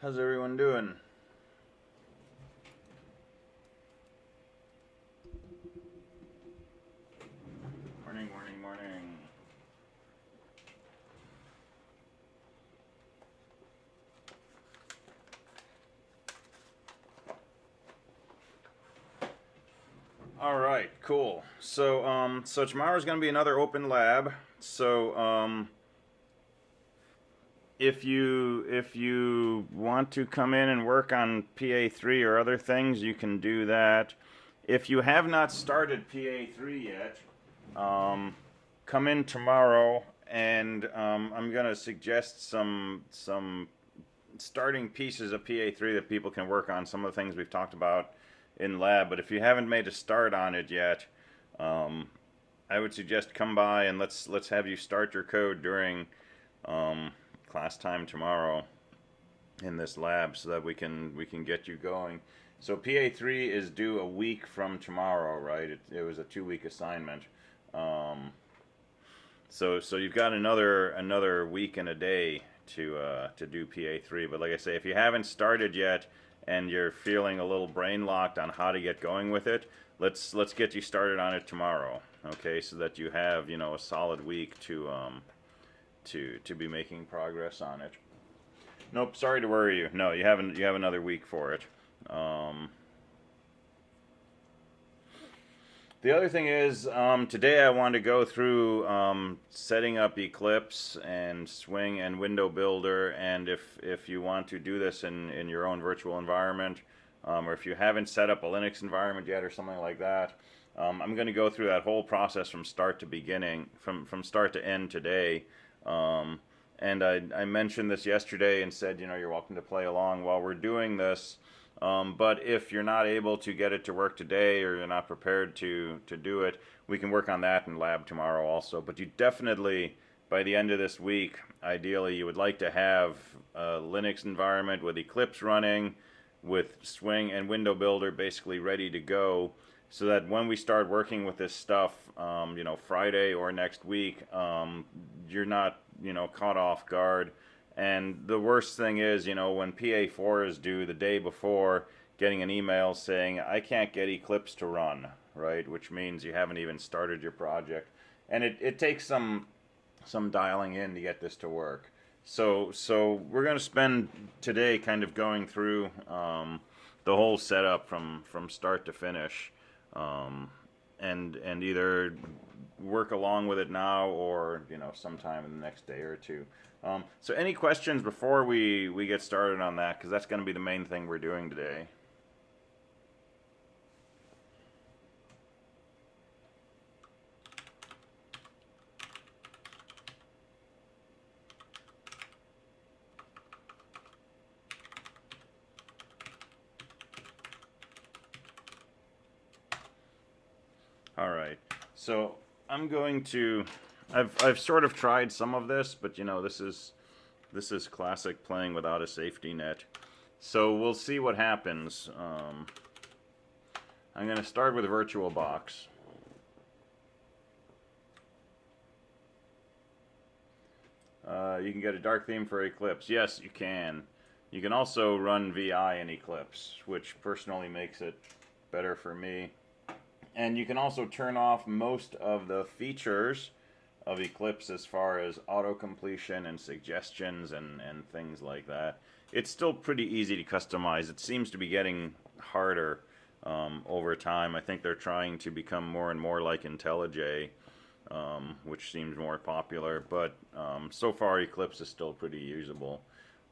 How's everyone doing? Morning, morning, morning. All right, cool. So tomorrow's going to be another open lab. If you want to come in and work on PA3 or other things, you can do that. If you have not started PA3 yet, come in tomorrow, and I'm going to suggest some starting pieces of PA3 that people can work on. Some of the things we've talked about in lab, but if you haven't made a start on it yet, I would suggest come by and let's have you start your code during class time tomorrow in this lab, so that we can get you going. So PA3 is due a week from tomorrow, right? It was a 2-week assignment. So you've got another week and a day to do PA3. But like I say, if you haven't started yet and you're feeling a little brain locked on how to get going with it, let's get you started on it tomorrow, okay? So that you have a solid week to be making progress on it. Nope, sorry to worry you. No, you have another week for it. The other thing is, today I want to go through setting up Eclipse and Swing and Window Builder, and if you want to do this in your own virtual environment, or if you haven't set up a Linux environment yet or something like that, I'm going to go through that whole process from start to beginning, from start to end today. And I mentioned this yesterday and said, you're welcome to play along while we're doing this. But if you're not able to get it to work today, or you're not prepared to do it, we can work on that in lab tomorrow also. But you definitely, by the end of this week, ideally you would like to have a Linux environment with Eclipse running, with Swing and Window Builder basically ready to go, so that when we start working with this stuff, Friday or next week, you're not, caught off guard. And the worst thing is, when PA4 is due the day before, getting an email saying, I can't get Eclipse to run, right? Which means you haven't even started your project. And it takes some dialing in to get this to work. So we're going to spend today kind of going through the whole setup from start to finish, and either work along with it now, or sometime in the next day or two. So any questions before we get started on that, because that's going to be the main thing we're doing today. All right, so I'm going to, I've sort of tried some of this, but this is classic playing without a safety net. So we'll see what happens. I'm going to start with VirtualBox. You can get a dark theme for Eclipse. Yes, you can. You can also run VI in Eclipse, which personally makes it better for me. And you can also turn off most of the features of Eclipse as far as auto-completion and suggestions and things like that. It's still pretty easy to customize. It seems to be getting harder over time. I think they're trying to become more and more like IntelliJ, which seems more popular, but so far Eclipse is still pretty usable.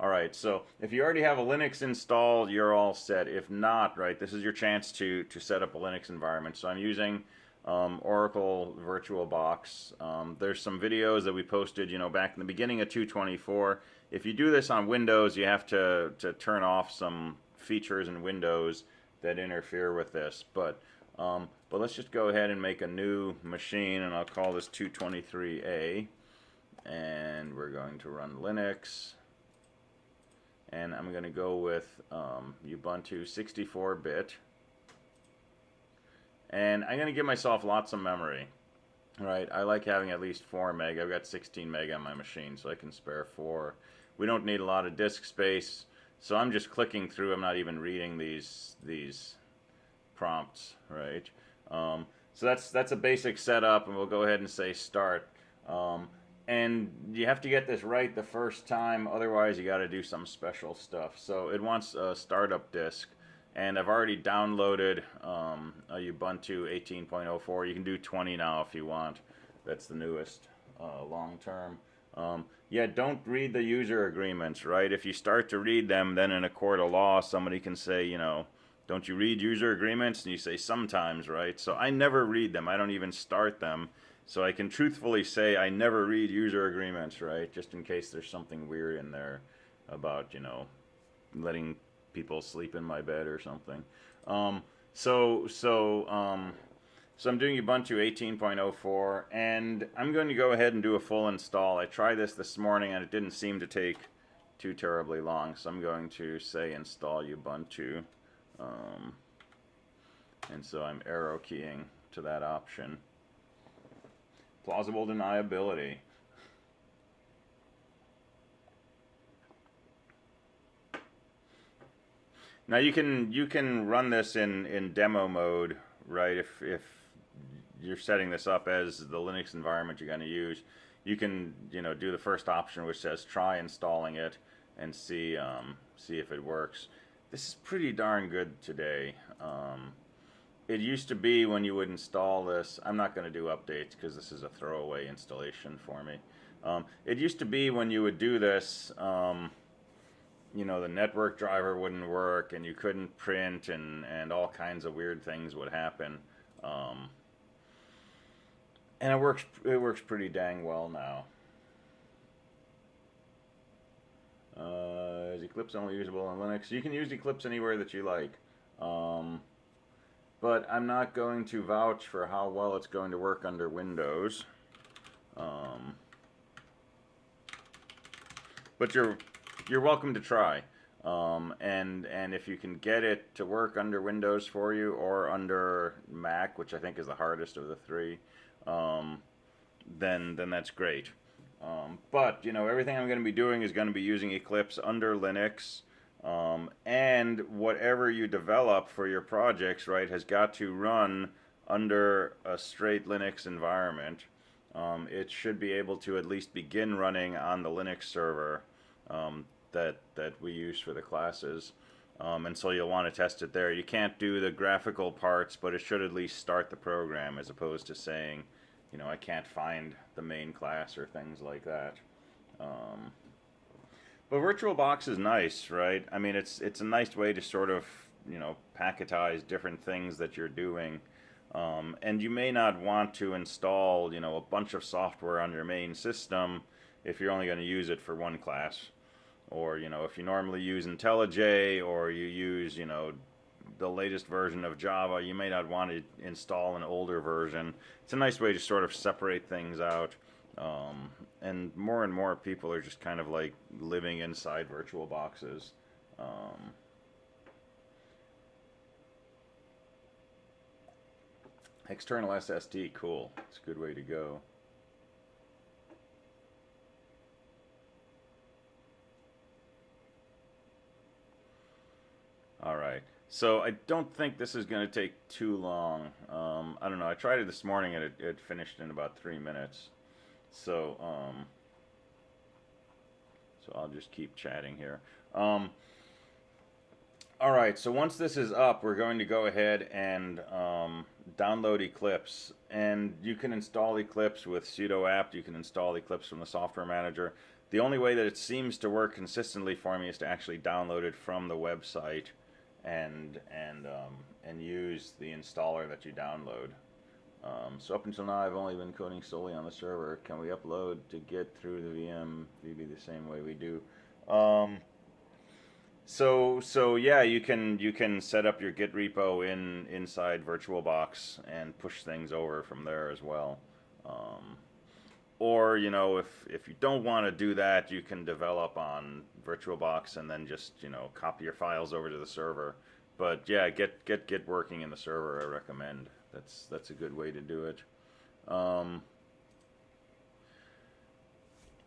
Alright, so if you already have a Linux installed, you're all set. If not, right, this is your chance to set up a Linux environment. So I'm using Oracle VirtualBox. There's some videos that we posted, back in the beginning of 224. If you do this on Windows, you have to turn off some features in Windows that interfere with this. But let's just go ahead and make a new machine, and I'll call this 223A. And we're going to run Linux. And I'm going to go with Ubuntu 64-bit. And I'm going to give myself lots of memory. Right, I like having at least 4 meg. I've got 16 meg on my machine, so I can spare 4. We don't need a lot of disk space. So I'm just clicking through. I'm not even reading these prompts, right? So that's a basic setup, and we'll go ahead and say start. And you have to get this right the first time, otherwise you got to do some special stuff. So it wants a startup disk, and I've already downloaded a Ubuntu 18.04. You can do 20 now if you want. That's the newest long term. Yeah, don't read the user agreements, right? If you start to read them, then in a court of law, somebody can say, you know, don't you read user agreements? And you say sometimes, right? So I never read them. I don't even start them. So I can truthfully say I never read user agreements, right? Just in case there's something weird in there about, you know, letting people sleep in my bed or something. So I'm doing Ubuntu 18.04, and I'm going to go ahead and do a full install. I tried this morning, and it didn't seem to take too terribly long. So I'm going to say install Ubuntu. And so I'm arrow keying to that option. Plausible deniability. Now you can run this in demo mode, right? If you're setting this up as the Linux environment you're going to use, you can, you know, do the first option which says try installing it and see if it works. This is pretty darn good today. It used to be when you would install this, I'm not going to do updates because this is a throwaway installation for me. It used to be when you would do this, you know, the network driver wouldn't work and you couldn't print and all kinds of weird things would happen. And it works pretty dang well now. Is Eclipse only usable on Linux? You can use Eclipse anywhere that you like. But I'm not going to vouch for how well it's going to work under Windows. But you're welcome to try. And if you can get it to work under Windows for you or under Mac, which I think is the hardest of the three, then that's great. But you know, everything I'm going to be doing is going to be using Eclipse under Linux. And whatever you develop for your projects, right, has got to run under a straight Linux environment. It should be able to at least begin running on the Linux server that we use for the classes. And so you'll want to test it there. You can't do the graphical parts, but it should at least start the program, as opposed to saying, you know, I can't find the main class or things like that. But VirtualBox is nice, right? I mean, it's a nice way to sort of, you know, packetize different things that you're doing. And you may not want to install, you know, a bunch of software on your main system if you're only going to use it for one class. Or, you know, if you normally use IntelliJ or you use, you know, the latest version of Java, you may not want to install an older version. It's a nice way to sort of separate things out. And more people are just kind of like living inside virtual boxes. External SSD, cool. It's a good way to go. All right. So I don't think this is going to take too long. I don't know. I tried it this morning and it finished in about 3 minutes. So I'll just keep chatting here. All right, so once this is up, we're going to go ahead and download Eclipse. And you can install Eclipse with sudo apt. You can install Eclipse from the software manager. The only way that it seems to work consistently for me is to actually download it from the website and use the installer that you download. So up until now, I've only been coding solely on the server. Can we upload to get through the VM VB the same way we do? So yeah, you can set up your Git repo inside VirtualBox and push things over from there as well. Or, you know, if you don't want to do that, you can develop on VirtualBox and then just, you know, copy your files over to the server. But yeah, get working in the server, I recommend. That's a good way to do it.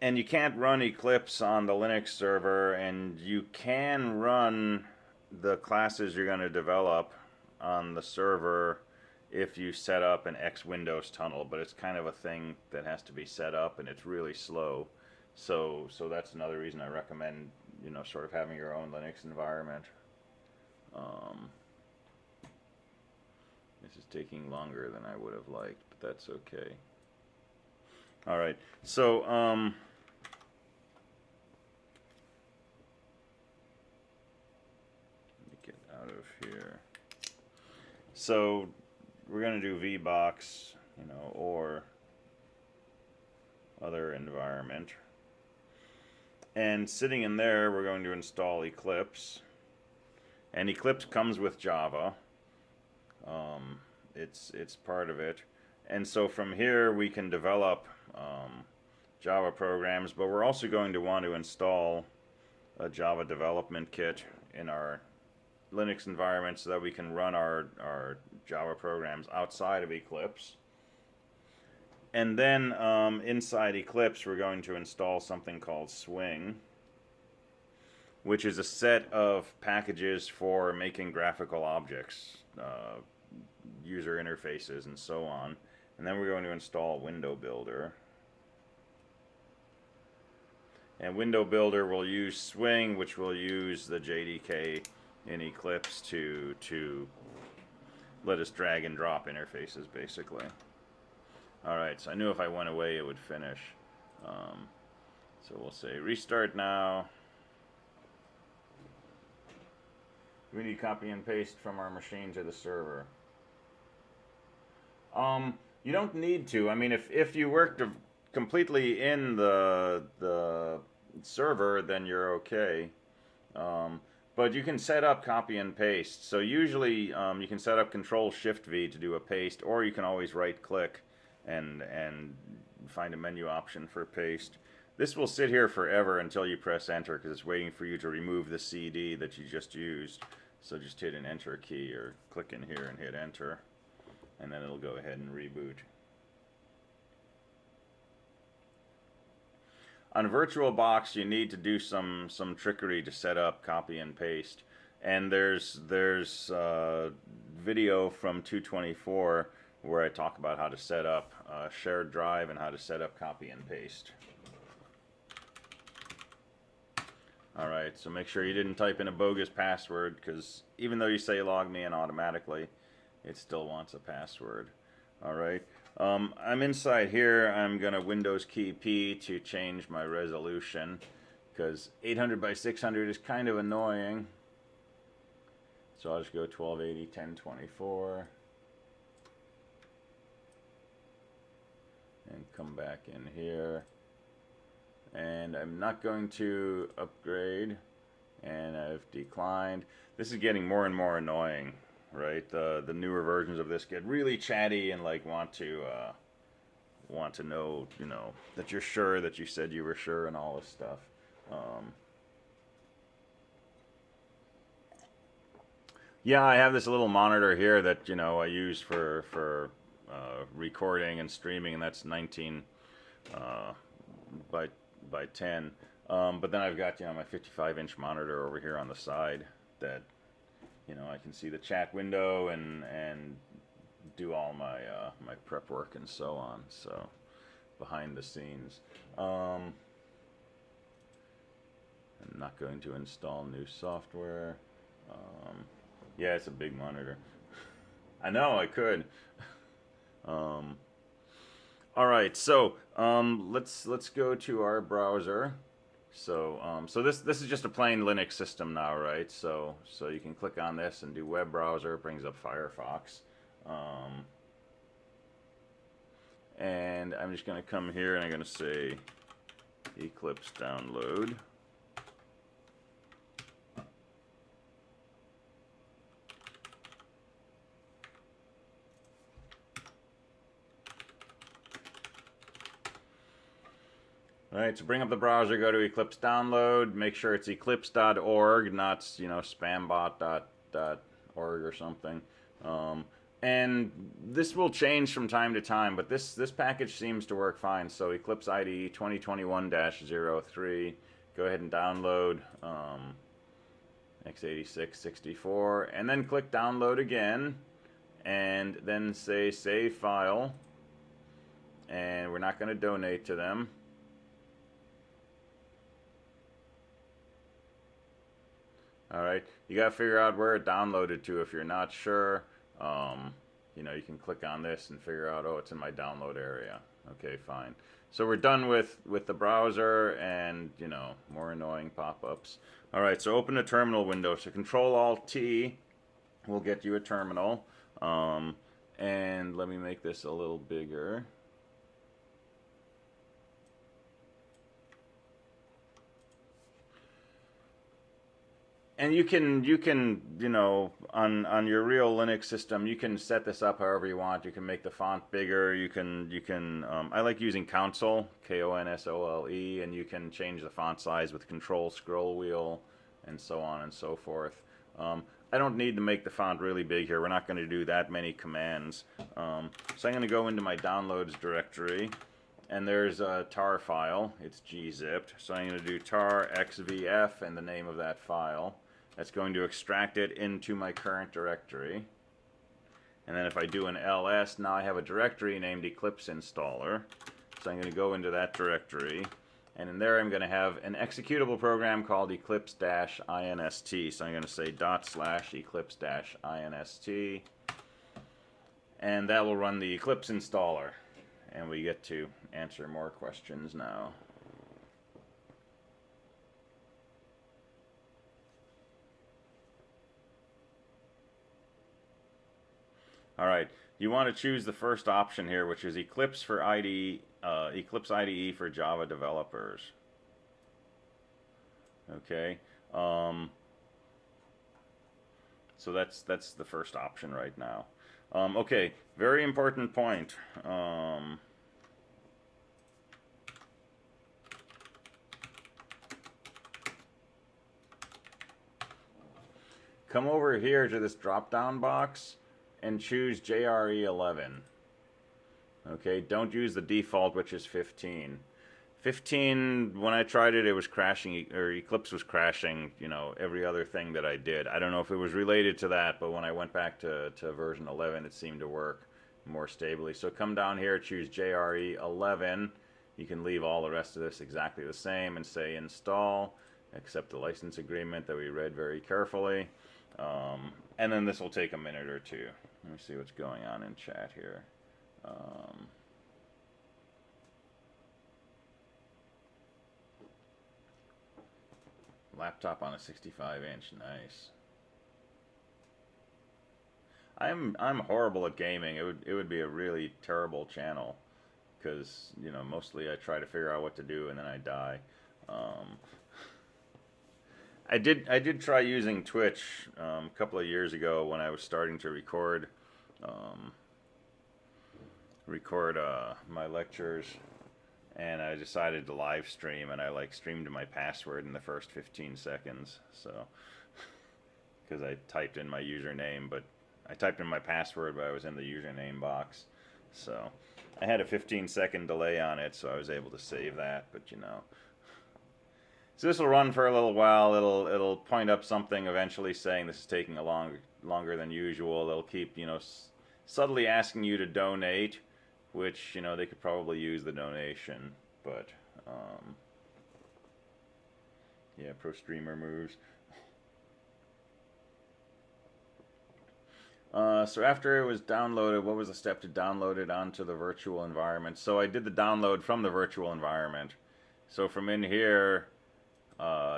And you can't run Eclipse on the Linux server, and you can run the classes you're going to develop on the server if you set up an X Windows tunnel, but it's kind of a thing that has to be set up, and it's really slow. So that's another reason I recommend, you know, sort of having your own Linux environment. This is taking longer than I would have liked, but that's okay. All right, so let me get out of here. So we're going to do vbox, you know, or other environment. And sitting in there, we're going to install Eclipse. And Eclipse comes with Java. It's part of it. And so from here, we can develop Java programs, but we're also going to want to install a Java development kit in our Linux environment so that we can run our Java programs outside of Eclipse. And then inside Eclipse, we're going to install something called Swing, which is a set of packages for making graphical objects, user interfaces, and so on. And then we're going to install windowbuilder. And windowbuilder will use Swing, which will use the JDK in Eclipse to let us drag and drop interfaces, basically. Alright, so I knew if I went away it would finish. So we'll say restart now. We need copy and paste from our machine to the server. You don't need to. I mean, if you worked completely in the server, then you're okay. But you can set up copy and paste. So usually you can set up Ctrl-Shift-V to do a paste, or you can always right-click and find a menu option for paste. This will sit here forever until you press enter, because it's waiting for you to remove the CD that you just used. So just hit an enter key or click in here and hit enter, and then it'll go ahead and reboot. On VirtualBox, you need to do some trickery to set up copy and paste, and there's video from 224 where I talk about how to set up a shared drive and how to set up copy and paste. Alright, so make sure you didn't type in a bogus password, because even though you say log me in automatically, it still wants a password. Alright, I'm inside here. I'm going to Windows key P to change my resolution, because 800 by 600 is kind of annoying. So I'll just go 1280, 1024. And come back in here. And I'm not going to upgrade, and I've declined. This is getting more and more annoying, right? The newer versions of this get really chatty and like want to know, you know, that you're sure that you said you were sure and all this stuff. Yeah, I have this little monitor here that, you know, I use for recording and streaming, and that's 19 by 10. But then I've got, you know, my 55-inch monitor over here on the side that, you know, I can see the chat window and do all my my prep work and so on. So behind the scenes. I'm not going to install new software. Yeah, it's a big monitor. I know I could. All right, so let's go to our browser. So this is just a plain Linux system now, right? So you can click on this and do web browser. It brings up Firefox. And I'm just going to come here and I'm going to say Eclipse download. Alright, so bring up the browser, go to Eclipse download, make sure it's eclipse.org, not, you know, spambot.org or something. And this will change from time to time, but this package seems to work fine. So Eclipse IDE 2021-03, go ahead and download x86-64, and then click download again, and then say save file, and we're not going to donate to them. Alright, you got to figure out where it downloaded to. If you're not sure, you know, you can click on this and figure out, oh, it's in my download area. Okay, fine. So we're done with the browser and, you know, more annoying pop-ups. Alright, so open the terminal window. So Control-Alt-T will get you a terminal. And let me make this a little bigger. And you can, you know, on your real Linux system, you can set this up however you want. You can make the font bigger. You can. I like using Console, K-O-N-S-O-L-E, and you can change the font size with Control Scroll Wheel, and so on and so forth. I don't need to make the font really big here. We're not going to do that many commands. So I'm going to go into my Downloads directory, and there's a tar file. It's gzipped. So I'm going to do tar xvf and the name of that file. That's going to extract it into my current directory. And then if I do an ls, now I have a directory named Eclipse Installer. So I'm going to go into that directory. And in there I'm going to have an executable program called eclipse-inst. So I'm going to say /eclipse-inst. And that will run the Eclipse installer. And we get to answer more questions now. Alright, you want to choose the first option here, which is Eclipse for IDE, Eclipse IDE for Java developers. Okay, so that's the first option right now. Okay, very important point. Come over here to this drop-down box and choose JRE11. Okay, don't use the default, which is 15. 15, when I tried it, it was crashing, or Eclipse was crashing, you know, every other thing that I did. I don't know if it was related to that, but when I went back to version 11, it seemed to work more stably. So come down here, choose JRE11. You can leave all the rest of this exactly the same and say install, accept the license agreement that we read very carefully. And then this will take a minute or two. Let me see what's going on in chat here. Laptop on a 65-inch, nice. I'm horrible at gaming. It would be a really terrible channel, because, you know, mostly I try to figure out what to do and then I die. I did try using Twitch a couple of years ago when I was starting to record my lectures, and I decided to live stream, and I like streamed my password in the first 15 seconds. So, because I typed in my username, but I typed in my password, but I was in the username box. So I had a 15-second delay on it, so I was able to save that. But you know. So this will run for a little while. It'll point up something eventually saying this is taking longer than usual. They'll keep, you know, subtly asking you to donate, which, you know, they could probably use the donation, but yeah, pro streamer moves. So after it was downloaded, what was the step to download it onto the virtual environment? So I did the download from the virtual environment. So from in here,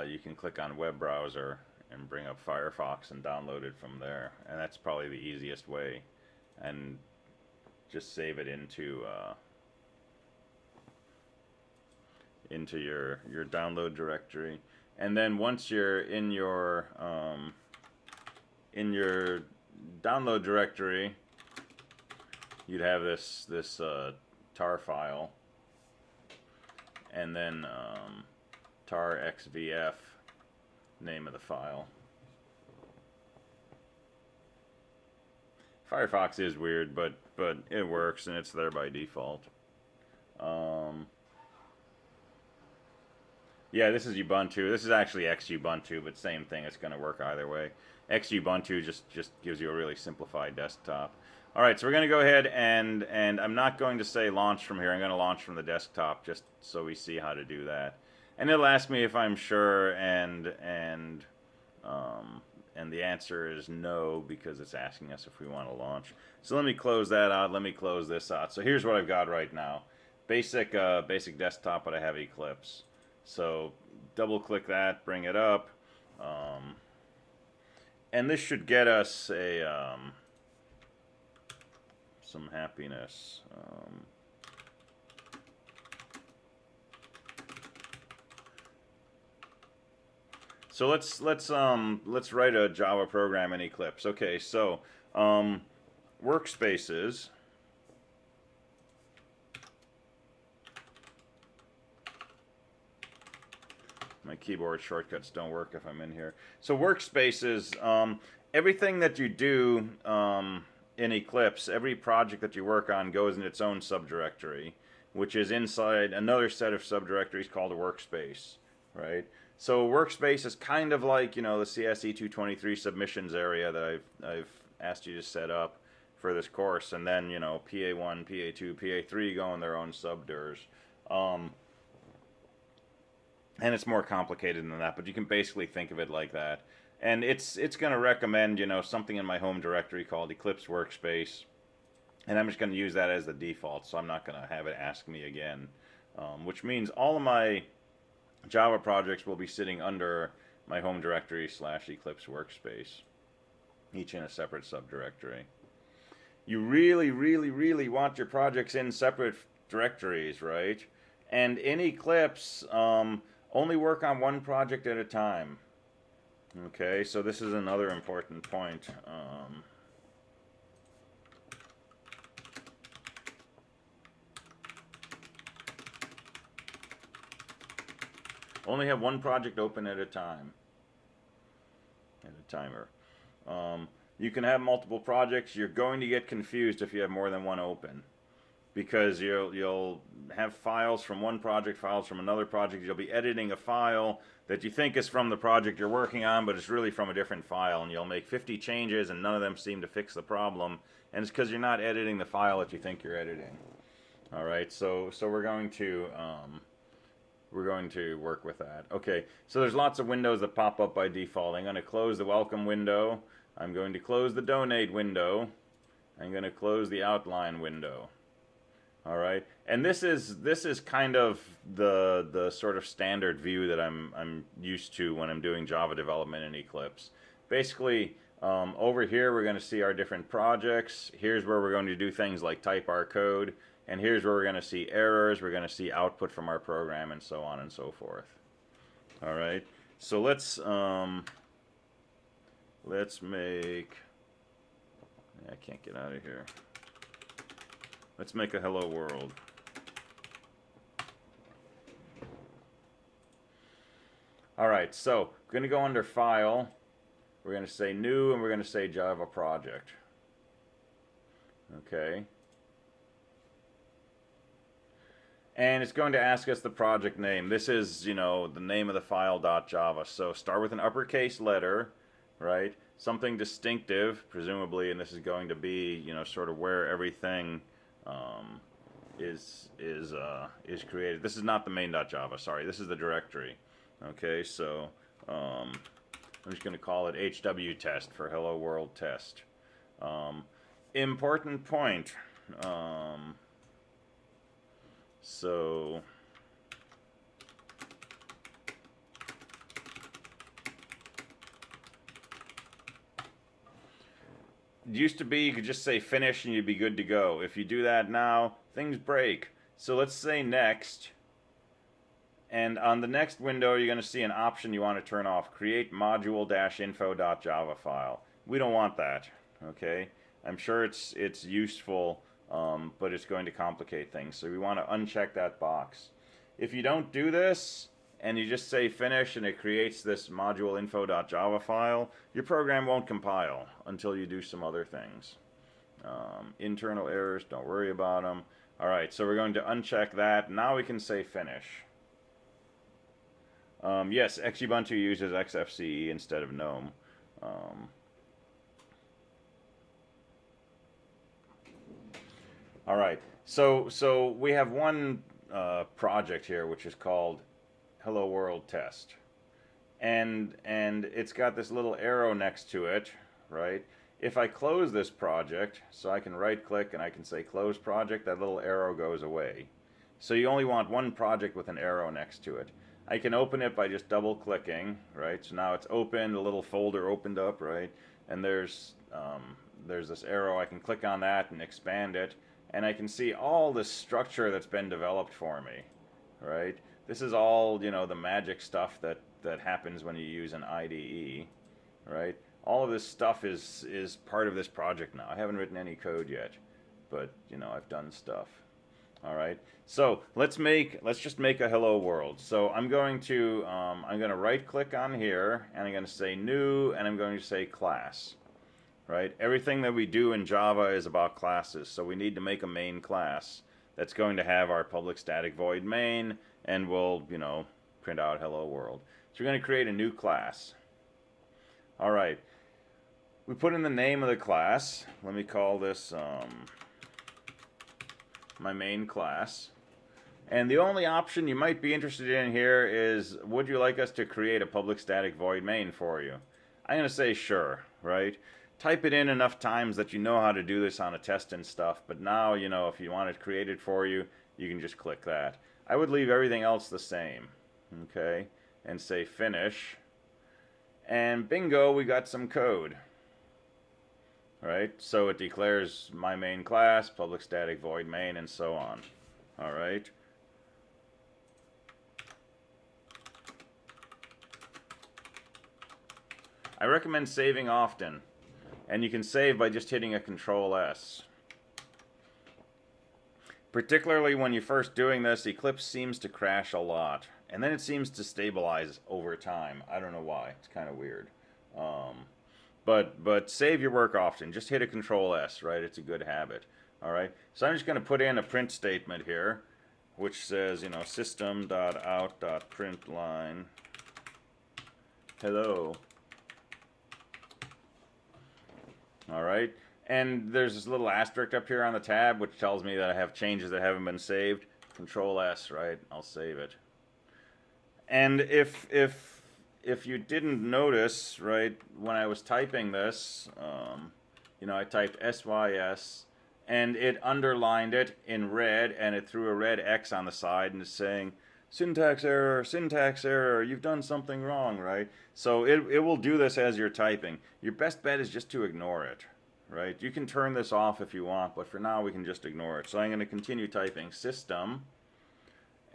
you can click on web browser and bring up Firefox and download it from there, and that's probably the easiest way. And just save it into your download directory, and then once you're in your download directory, you'd have this tar file, and then tar xvf, name of the file. Firefox is weird, but it works and it's there by default. Yeah, this is Ubuntu. This is actually Xubuntu, but same thing. It's going to work either way. Xubuntu just gives you a really simplified desktop. All right, so we're going to go ahead and I'm not going to say launch from here. I'm going to launch from the desktop just so we see how to do that. And it'll ask me if I'm sure, and the answer is no, because it's asking us if we want to launch. So let me close that out. Let me close this out. So here's what I've got right now. Basic desktop, but I have Eclipse. So double click that, bring it up, and this should get us a some happiness. So let's write a Java program in Eclipse. Okay, so workspaces. My keyboard shortcuts don't work if I'm in here. So workspaces, everything that you do in Eclipse, every project that you work on goes in its own subdirectory, which is inside another set of subdirectories called a workspace, right? So workspace is kind of like, you know, the CSE223 submissions area that I've asked you to set up for this course, and then, you know, PA1, PA2, PA3 go in their own subdirs. And it's more complicated than that, but you can basically think of it like that. And it's going to recommend, you know, something in my home directory called Eclipse Workspace, and I'm just going to use that as the default, so I'm not going to have it ask me again, which means all of my Java projects will be sitting under my home directory / Eclipse Workspace, each in a separate subdirectory. You really, really, really want your projects in separate directories, right? And in Eclipse, only work on one project at a time. Okay, so this is another important point. Only have one project open at a time. At a timer. You can have multiple projects. You're going to get confused if you have more than one open, because you'll have files from one project, files from another project. You'll be editing a file that you think is from the project you're working on, but it's really from a different file, and you'll make 50 changes and none of them seem to fix the problem, and it's because you're not editing the file that you think you're editing. All right, so we're going to work with that. Okay, so there's lots of windows that pop up by default. I'm going to close the welcome window. I'm going to close the donate window. I'm going to close the outline window. All right, and this is kind of the sort of standard view that I'm used to when I'm doing Java development in Eclipse. Basically, over here we're going to see our different projects. Here's where we're going to do things like type our code, and here's where we're going to see errors. We're going to see output from our program, and so on and so forth. All right, so let's make. I can't get out of here. Let's make a hello world. All right, so we're going to go under File. We're going to say New, and we're going to say Java Project. Okay. And it's going to ask us the project name. This is, you know, the name of the file .java. So start with an uppercase letter, right? Something distinctive, presumably, and this is going to be, you know, sort of where everything is created. This is not the main.java, sorry. This is the directory. Okay, so I'm just going to call it HW test for hello world test. Important point. So it used to be you could just say finish and you'd be good to go. If you do that now, things break. So let's say next. And on the next window, you're going to see an option you want to turn off. Create module-info.java file. We don't want that. Okay? I'm sure it's useful, but it's going to complicate things. So we want to uncheck that box. If you don't do this, and you just say finish and it creates this module-info.java file, your program won't compile until you do some other things. Internal errors, don't worry about them. All right, so we're going to uncheck that. Now we can say finish. Yes, Xubuntu uses XFCE instead of GNOME. All right, so we have one project here which is called Hello World Test, and it's got this little arrow next to it, right? If I close this project, so I can right click and I can say close project, that little arrow goes away. So you only want one project with an arrow next to it. I can open it by just double clicking, right? So now it's opened, a little folder opened up, right? And there's this arrow, I can click on that and expand it, and I can see all this structure that's been developed for me, right? This is all, you know, the magic stuff that happens when you use an IDE, right? All of this stuff is part of this project now. I haven't written any code yet, but you know, I've done stuff. All right. So let's just make a hello world. So I'm going to right click on here and I'm going to say new and I'm going to say class. Right. Everything that we do in Java is about classes. So we need to make a main class that's going to have our public static void main and we'll, you know, print out hello world. So we're going to create a new class. All right. We put in the name of the class. Let me call this my main class. And the only option you might be interested in here is, would you like us to create a public static void main for you? I'm going to say sure, right? Type it in enough times that you know how to do this on a test and stuff, but now, you know, if you want it created for you, you can just click that. I would leave everything else the same, okay? And say finish. And bingo, we got some code. Right, so it declares my main class, public static void main, and so on. All right. I recommend saving often, and you can save by just hitting a ctrl-S. Particularly when you're first doing this, Eclipse seems to crash a lot, and then it seems to stabilize over time. I don't know why. It's kind of weird. But save your work often. Just hit a ctrl-S, right? It's a good habit. All right. So I'm just going to put in a print statement here, which says, you know, system.out.println hello. All right. And there's this little asterisk up here on the tab, which tells me that I have changes that haven't been saved. Control-S, right? I'll save it. And if you didn't notice, right, when I was typing this, you know, I typed SYS, and it underlined it in red, and it threw a red X on the side, and it's saying, syntax error, you've done something wrong, right? So it will do this as you're typing. Your best bet is just to ignore it, right? You can turn this off if you want, but for now we can just ignore it. So I'm going to continue typing system.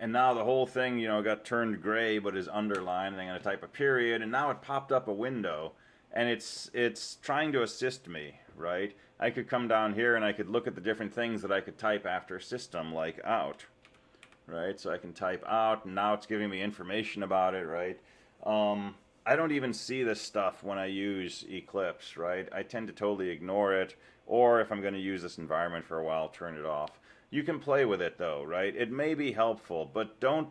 And now the whole thing, you know, got turned gray but is underlined, and I'm going to type a period, and now it popped up a window, and it's trying to assist me, right? I could come down here and I could look at the different things that I could type after system, like out, right? So I can type out, and now it's giving me information about it, right? I don't even see this stuff when I use Eclipse, right? I tend to totally ignore it, or if I'm going to use this environment for a while, turn it off. You can play with it though, right? It may be helpful, but don't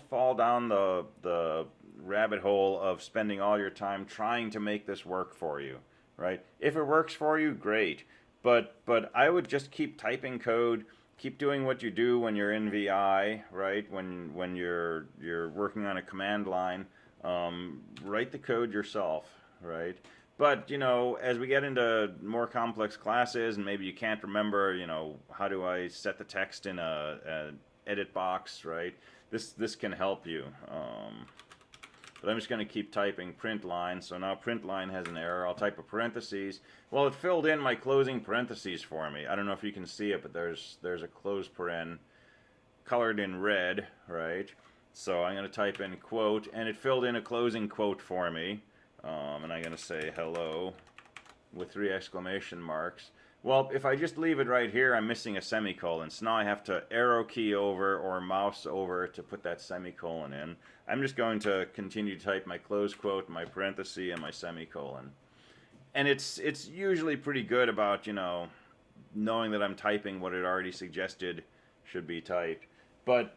fall down the rabbit hole of spending all your time trying to make this work for you, right? If it works for you, great. But I would just keep typing code, keep doing what you do when you're in VI, right? When you're working on a command line, write the code yourself, right? But, you know, as we get into more complex classes and maybe you can't remember, you know, how do I set the text in a edit box, right? This can help you. But I'm just going to keep typing print line. So now print line has an error. I'll type a parentheses. Well, it filled in my closing parentheses for me. I don't know if you can see it, but there's a closed paren colored in red, right? So I'm going to type in quote, and it filled in a closing quote for me. And I'm going to say hello with 3 exclamation marks. Well, if I just leave it right here, I'm missing a semicolon. So now I have to arrow key over or mouse over to put that semicolon in. I'm just going to continue to type my close quote, my parenthesis, and my semicolon. And it's usually pretty good about, you know, knowing that I'm typing what it already suggested should be typed. But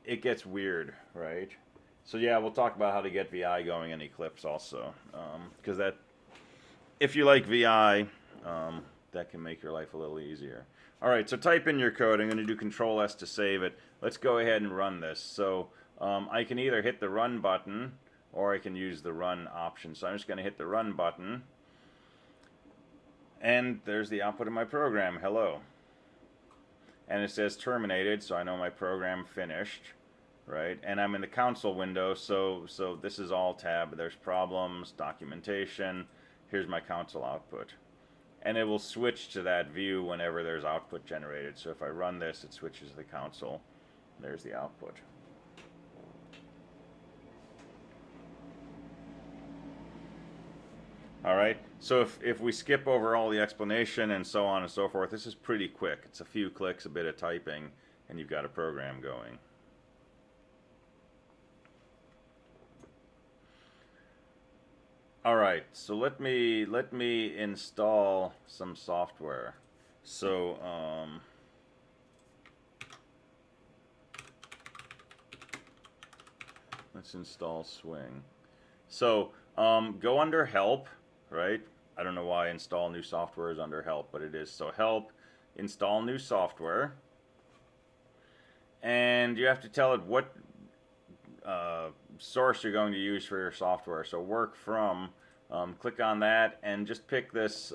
it gets weird, right? So yeah, we'll talk about how to get VI going in Eclipse also, because that, if you like VI, that can make your life a little easier. All right, so type in your code. I'm going to do ctrl-S to save it. Let's go ahead and run this. So I can either hit the run button or I can use the run option. So I'm just going to hit the run button. And there's the output of my program. Hello. And it says terminated, so I know my program finished, right? And I'm in the console window, so this is all tab. There's problems, documentation. Here's my console output. And it will switch to that view whenever there's output generated. So if I run this, it switches to the console. There's the output. All right, so if we skip over all the explanation and so on and so forth, this is pretty quick. It's a few clicks, a bit of typing, and you've got a program going. All right, so let me install some software. So let's install Swing. So go under Help. Right? I don't know why install new software is under help, but it is. So help, install new software. And you have to tell it what source you're going to use for your software. So work from, click on that and just pick this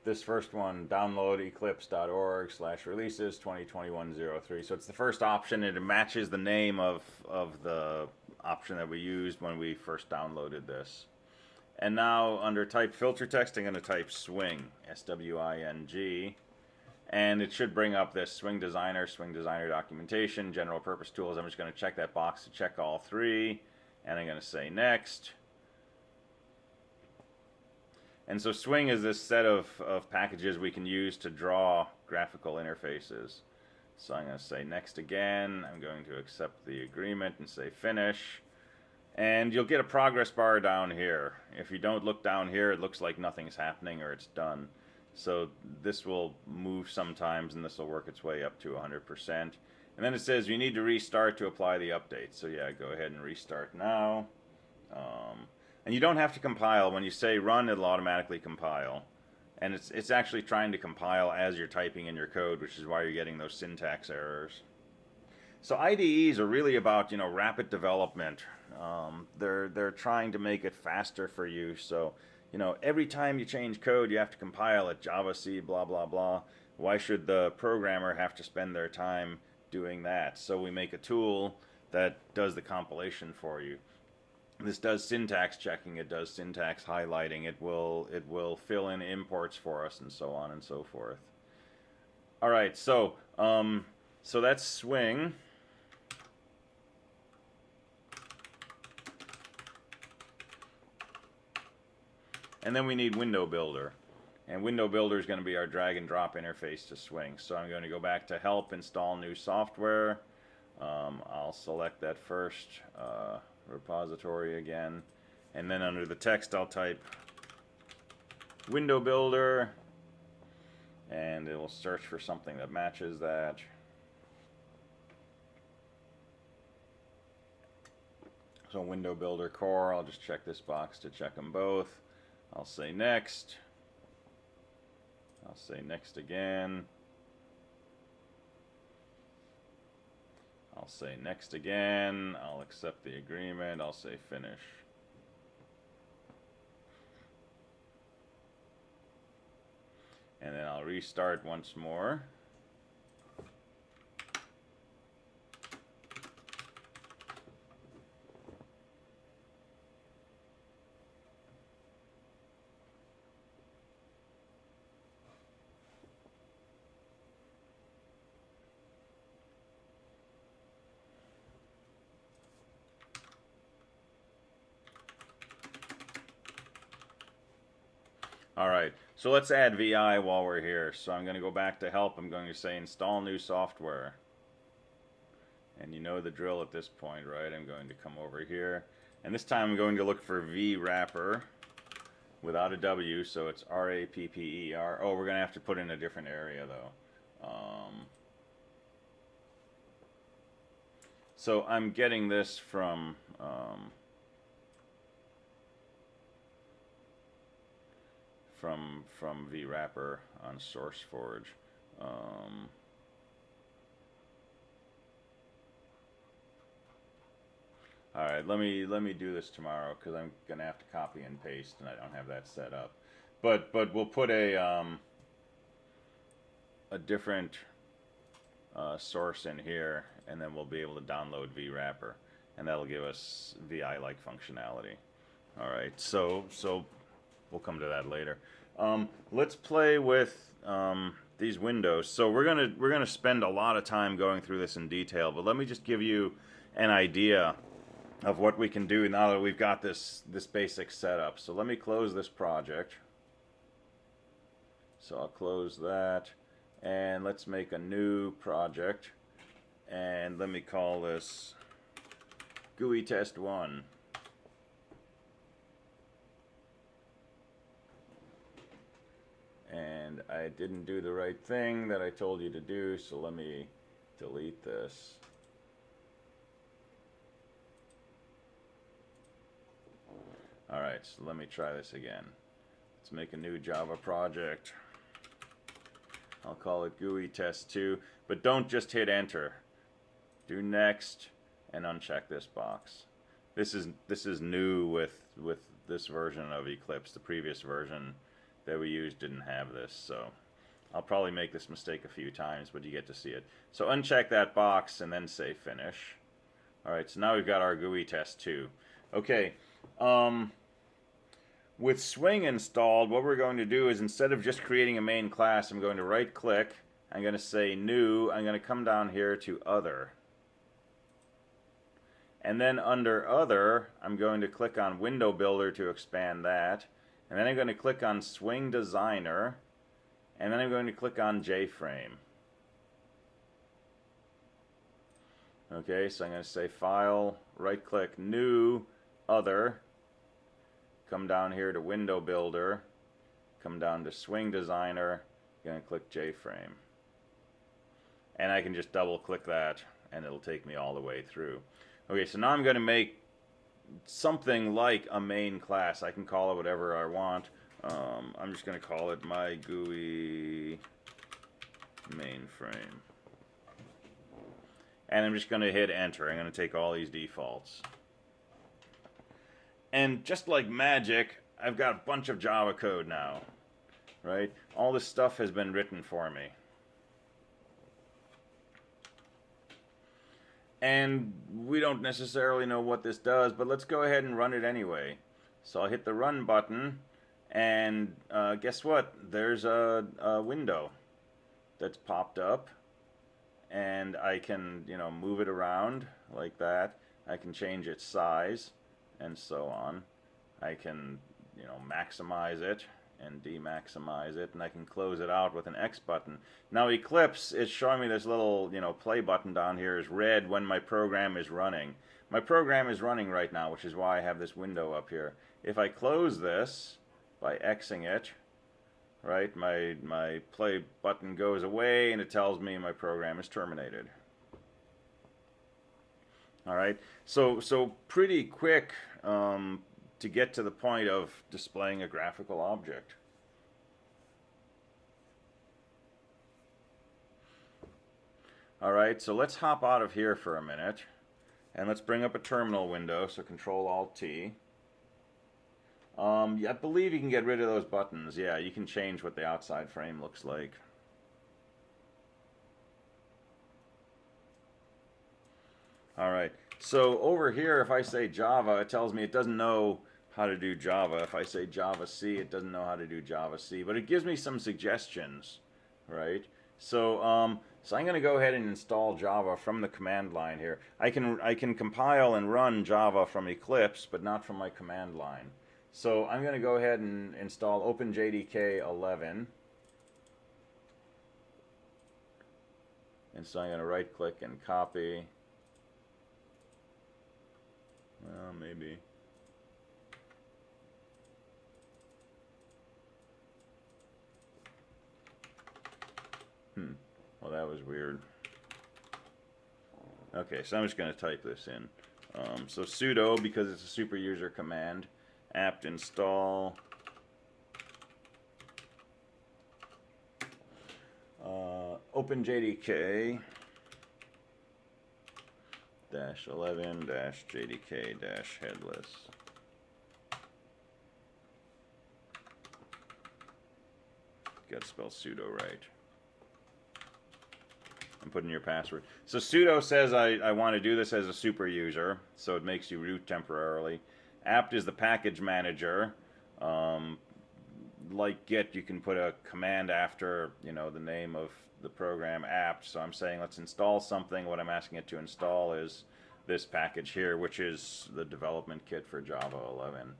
this first one, download eclipse.org/releases 2021-03. So it's the first option and it matches the name of the option that we used when we first downloaded this. And now under type filter text, I'm going to type Swing, S-W-I-N-G, and it should bring up this Swing Designer documentation, general purpose tools. I'm just going to check that box to check all three, and I'm going to say next. And so Swing is this set of packages we can use to draw graphical interfaces. So I'm going to say next again. I'm going to accept the agreement and say finish. And you'll get a progress bar down here. If you don't look down here, it looks like nothing's happening or it's done. So this will move sometimes and this will work its way up to 100%. And then it says you need to restart to apply the update. So yeah, go ahead and restart now. And you don't have to compile. When you say run, it'll automatically compile. And it's actually trying to compile as you're typing in your code, which is why you're getting those syntax errors. So IDEs are really about, rapid development. They're trying to make it faster for you. So, every time you change code, you have to compile it, Java, C, blah, blah, blah. Why should the programmer have to spend their time doing that? So we make a tool that does the compilation for you. This does syntax checking. It does syntax highlighting. It will fill in imports for us and so on and so forth. All right, so that's Swing. And then we need windowbuilder. And windowbuilder is going to be our drag and drop interface to Swing. So I'm going to go back to help, install new software. I'll select that first repository again. And then under the text I'll type windowbuilder. And it will search for something that matches that. So windowbuilder core, I'll just check this box to check them both. I'll say next. I'll say next again. I'll say next again. I'll accept the agreement. I'll say finish. And then I'll restart once more. All right, so let's add VI while we're here. So I'm going to go back to help. I'm going to say install new software. And you know the drill at this point, right? I'm going to come over here. And this time I'm going to look for VWrapper. without a W, so it's R-A-P-P-E-R. Oh, we're going to have to put in a different area, though. So I'm getting this from VWrapper on SourceForge. All right, let me do this tomorrow because I'm gonna have to copy and paste, and I don't have that set up. But we'll put a different source in here, and then we'll be able to download VWrapper, and that'll give us VI-like functionality. All right, so we'll come to that later. Let's play with these windows. So we're gonna spend a lot of time going through this in detail, but let me just give you an idea of what we can do now that we've got this basic setup. So let me close this project. So I'll close that, and let's make a new project, and let me call this GUI test 1. And I didn't do the right thing that I told you to do, so let me delete this. Alright, so let me try this again. Let's make a new Java project. I'll call it GUI test 2, but don't just hit enter. Do next and uncheck this box. This is new with this version of Eclipse. The previous version that we used didn't have this, so I'll probably make this mistake a few times, but you get to see it. So uncheck that box and then say finish. Alright, so now we've got our GUI test 2. Okay, with Swing installed, what we're going to do is, instead of just creating a main class, I'm going to right click, I'm going to say new, I'm going to come down here to other. And then under other, I'm going to click on Window Builder to expand that. And then I'm going to click on Swing Designer, and then I'm going to click on JFrame. Okay, so I'm going to say File, right click, New, Other, come down here to Window Builder, come down to Swing Designer, going to click JFrame. And I can just double click that, and it'll take me all the way through. Okay, so now I'm going to make something like a main class. I can call it whatever I want. I'm just going to call it my GUI mainframe. And I'm just going to hit enter. I'm going to take all these defaults. And just like magic, I've got a bunch of Java code now. Right? All this stuff has been written for me. And we don't necessarily know what this does, but let's go ahead and run it anyway. So I'll hit the run button, and guess what? There's a window that's popped up, and I can, move it around like that. I can change its size, and so on. I can, maximize it and demaximize it, and I can close it out with an X button. Now Eclipse is showing me this little, play button down here is red when my program is running. My program is running right now, which is why I have this window up here. If I close this by Xing it, right, my play button goes away and it tells me my program is terminated. All right, so pretty quick to get to the point of displaying a graphical object. All right, so let's hop out of here for a minute, and let's bring up a terminal window, so Control-Alt-T. I believe you can get rid of those buttons. Yeah, you can change what the outside frame looks like. All right, so over here, if I say Java, it tells me it doesn't know how to do Java. If I say Java C, it doesn't know how to do Java C, but it gives me some suggestions, right? So, so I'm going to go ahead and install Java from the command line here. I can compile and run Java from Eclipse, but not from my command line. So I'm going to go ahead and install OpenJDK 11. And so I'm going to right click and copy. Well, maybe. that was weird. Okay, so I'm just going to type this in. So sudo, because it's a super user command, apt install OpenJDK -11 -JDK -headless. Got to spell sudo right. And put in your password. So sudo says I want to do this as a super user, so it makes you root temporarily. Apt is the package manager. Like git, you can put a command after, you know, the name of the program apt. So I'm saying let's install something. What I'm asking it to install is this package here, which is the development kit for Java 11.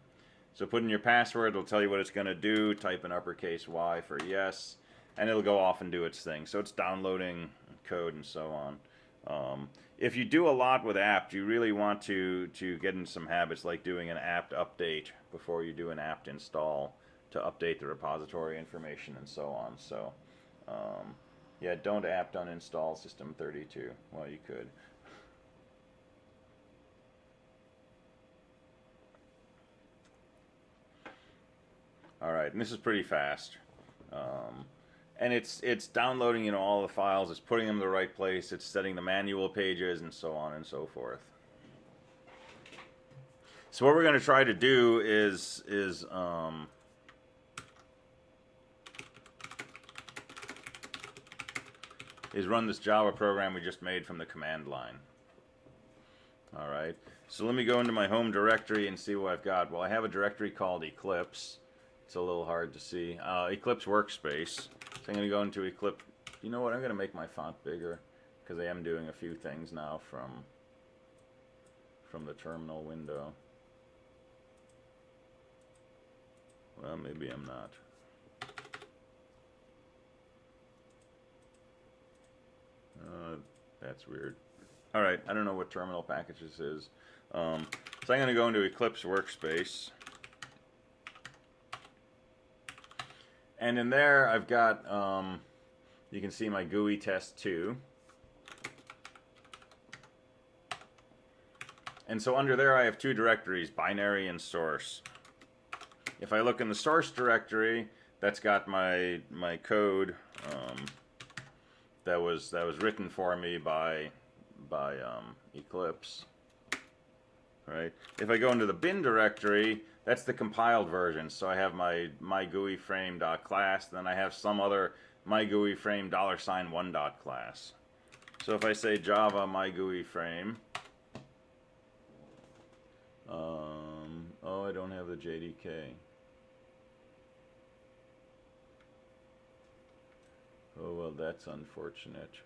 So put in your password, it'll tell you what it's going to do. Type in uppercase Y for yes, and it'll go off and do its thing. So it's downloading code and so on. If you do a lot with apt, you really want to get into some habits like doing an apt update before you do an apt install to update the repository information and so on. So yeah, don't apt uninstall system32. Well, you could. All right, and this is pretty fast. And it's downloading, you know, all the files, it's putting them in the right place, it's setting the manual pages, and so on and so forth. So what we're going to try to do is run this Java program we just made from the command line. All right. So let me go into my home directory and see what I've got. Well, I have a directory called Eclipse. It's a little hard to see. Eclipse workspace. So I'm going to go into Eclipse. You know what? I'm going to make my font bigger because I am doing a few things now from the terminal window. Well, maybe I'm not. That's weird. All right, I don't know what terminal package this is. So I'm going to go into Eclipse workspace. And in there, I've got, you can see my GUI test 2. And so under there, I have two directories, binary and source. If I look in the source directory, that's got my code that was written for me by Eclipse. Right. If I go into the bin directory, that's the compiled version. So I have my myGUIFrame.class, then I have some other myGUIFrame $1.class. So if I say Java myGUIFrame, oh, I don't have the JDK. Oh, well, that's unfortunate.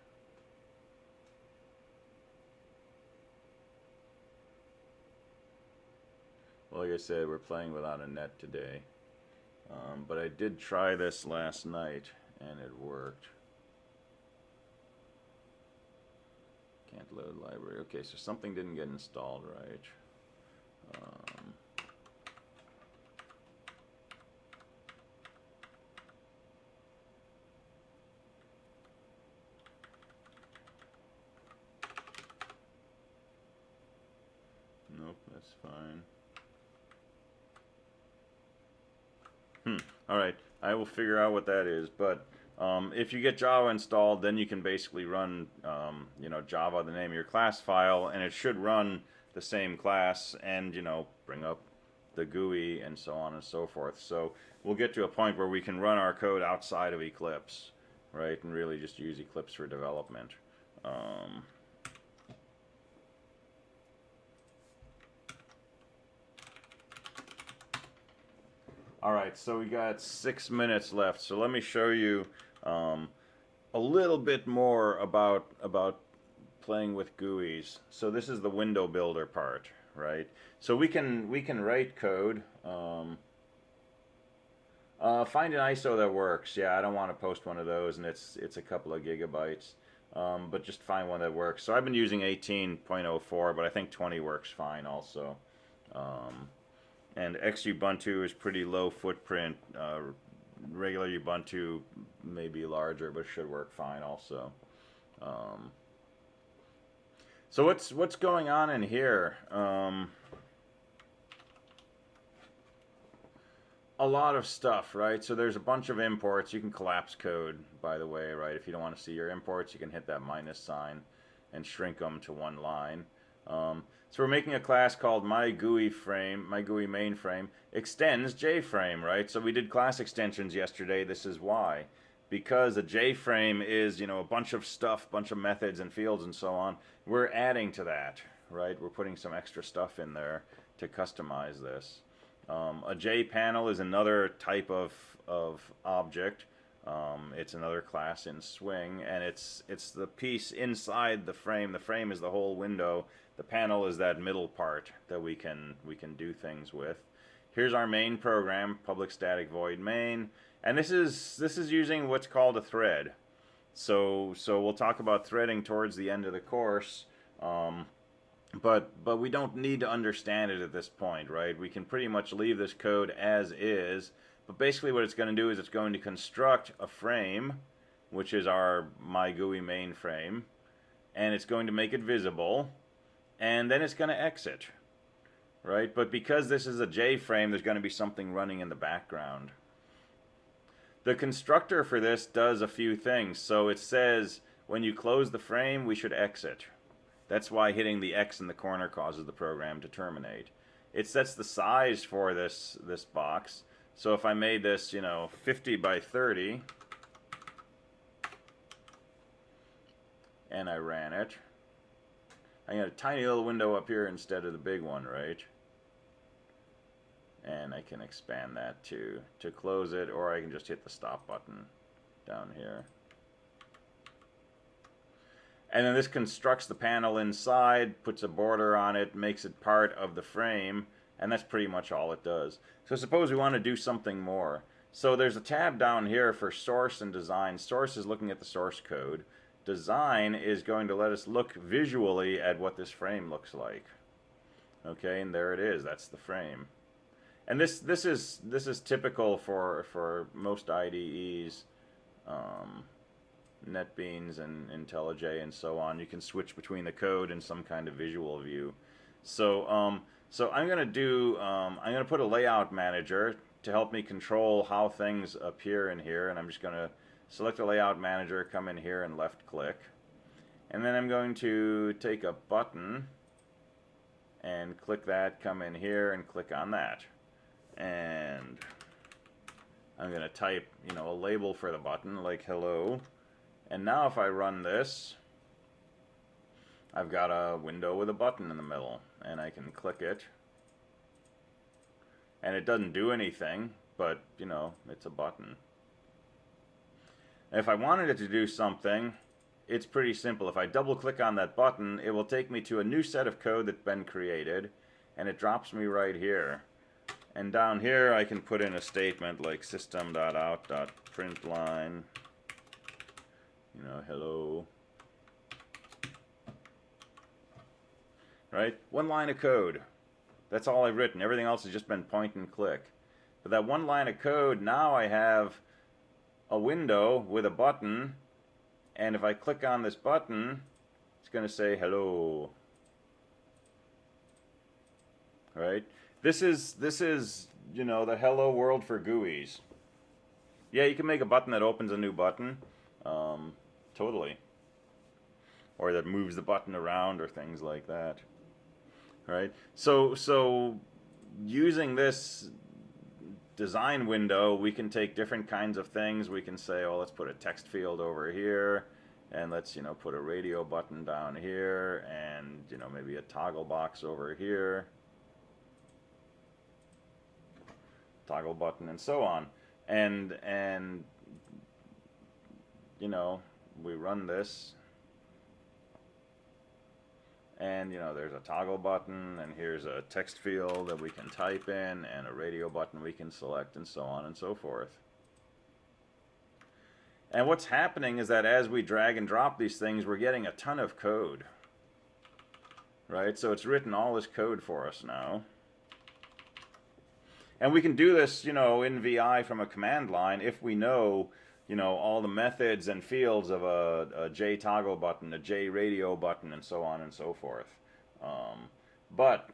Well, like I said, we're playing without a net today. But I did try this last night, and it worked. Can't load library. Okay, so something didn't get installed right. Nope, that's fine. Alright, I will figure out what that is, but if you get Java installed, then you can basically run you know, Java, the name of your class file, and it should run the same class and, you know, bring up the GUI and so on and so forth. So we'll get to a point where we can run our code outside of Eclipse, right, and really just use Eclipse for development. Alright, so we got 6 minutes left, so let me show you a little bit more about playing with GUIs. So this is the window builder part, right? So we can write code. Find an ISO that works. Yeah, I don't want to post one of those, and it's a couple of gigabytes. But just find one that works. So I've been using 18.04, but I think 20 works fine also. And Xubuntu is pretty low footprint. Regular Ubuntu may be larger, but should work fine also. So what's going on in here? A lot of stuff, right? So there's a bunch of imports. You can collapse code, by the way, right? If you don't want to see your imports, you can hit that minus sign and shrink them to one line. So we're making a class called myGUI mainFrame extends JFrame, right? So we did class extensions yesterday. This is why. Because a JFrame is, you know, a bunch of stuff, bunch of methods and fields and so on. We're adding to that, right? We're putting some extra stuff in there to customize this. A JPanel is another type of object. It's another class in Swing, and it's the piece inside the frame. The frame is the whole window. The panel is that middle part that we can do things with. Here's our main program, public static void main, and this is using what's called a thread. So we'll talk about threading towards the end of the course. But we don't need to understand it at this point, right? We can pretty much leave this code as is. But basically what it's going to do is it's going to construct a frame, which is our myGUI main frame, and it's going to make it visible, and then it's going to exit, right? But because this is a JFrame, there's going to be something running in the background. The constructor for this does a few things. So it says when you close the frame, we should exit. That's why hitting the X in the corner causes the program to terminate. It sets the size for this box. So if I made this, you know, 50 by 30, and I ran it, I got a tiny little window up here instead of the big one, right? And I can expand that to close it, or I can just hit the stop button down here. And then this constructs the panel inside, puts a border on it, makes it part of the frame, and that's pretty much all it does. So suppose we want to do something more. So there's a tab down here for source and design. Source is looking at the source code. Design is going to let us look visually at what this frame looks like. Okay, and there it is. That's the frame. And this is typical for most IDEs. NetBeans and IntelliJ and so on. You can switch between the code and some kind of visual view. So I'm gonna put a layout manager to help me control how things appear in here, and I'm just gonna select a layout manager, come in here and left click, and then I'm going to take a button and click that, come in here and click on that, and I'm gonna type, you know, a label for the button like hello. And now if I run this, I've got a window with a button in the middle, and I can click it. And it doesn't do anything, but, you know, it's a button. And if I wanted it to do something, it's pretty simple. If I double click on that button, it will take me to a new set of code that's been created, and it drops me right here. And down here I can put in a statement like system.out.println, you know, hello. Right? One line of code. That's all I've written. Everything else has just been point and click. But that one line of code, now I have a window with a button, and if I click on this button, it's going to say hello. Right? This is, you know, the hello world for GUIs. Yeah, you can make a button that opens a new button. Totally. Or that moves the button around or things like that. Right? So using this design window, we can take different kinds of things. We can say, oh, let's put a text field over here, and let's, you know, put a radio button down here, and, you know, maybe a toggle box over here, toggle button, and so on. And you know, we run this, and, you know, there's a toggle button, and here's a text field that we can type in, and a radio button we can select, and so on and so forth. And what's happening is that as we drag and drop these things, we're getting a ton of code. Right? So it's written all this code for us now. And we can do this, you know, in VI from a command line if we know you know, all the methods and fields of a J toggle button, a J radio button, and so on and so forth. But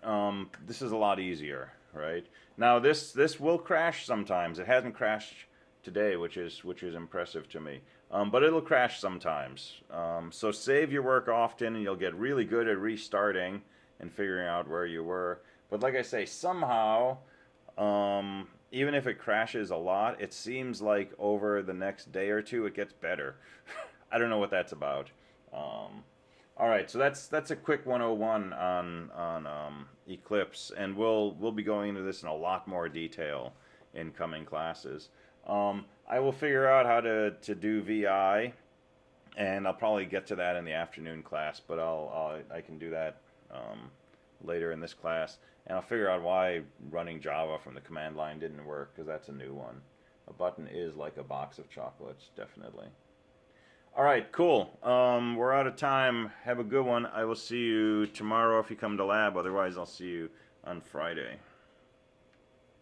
this is a lot easier, right? Now this will crash sometimes. It hasn't crashed today, which is impressive to me. But it'll crash sometimes. So save your work often, and you'll get really good at restarting and figuring out where you were. But like I say, somehow, even if it crashes a lot, it seems like over the next day or two it gets better. I don't know what that's about. All right, so that's a quick 101 on Eclipse, and we'll be going into this in a lot more detail in coming classes. I will figure out how to do VI, and I'll probably get to that in the afternoon class, but I can do that later in this class, and I'll figure out why running Java from the command line didn't work, because that's a new one. A button is like a box of chocolates, definitely. All right, cool. We're out of time. Have a good one. I will see you tomorrow if you come to lab. Otherwise, I'll see you on Friday.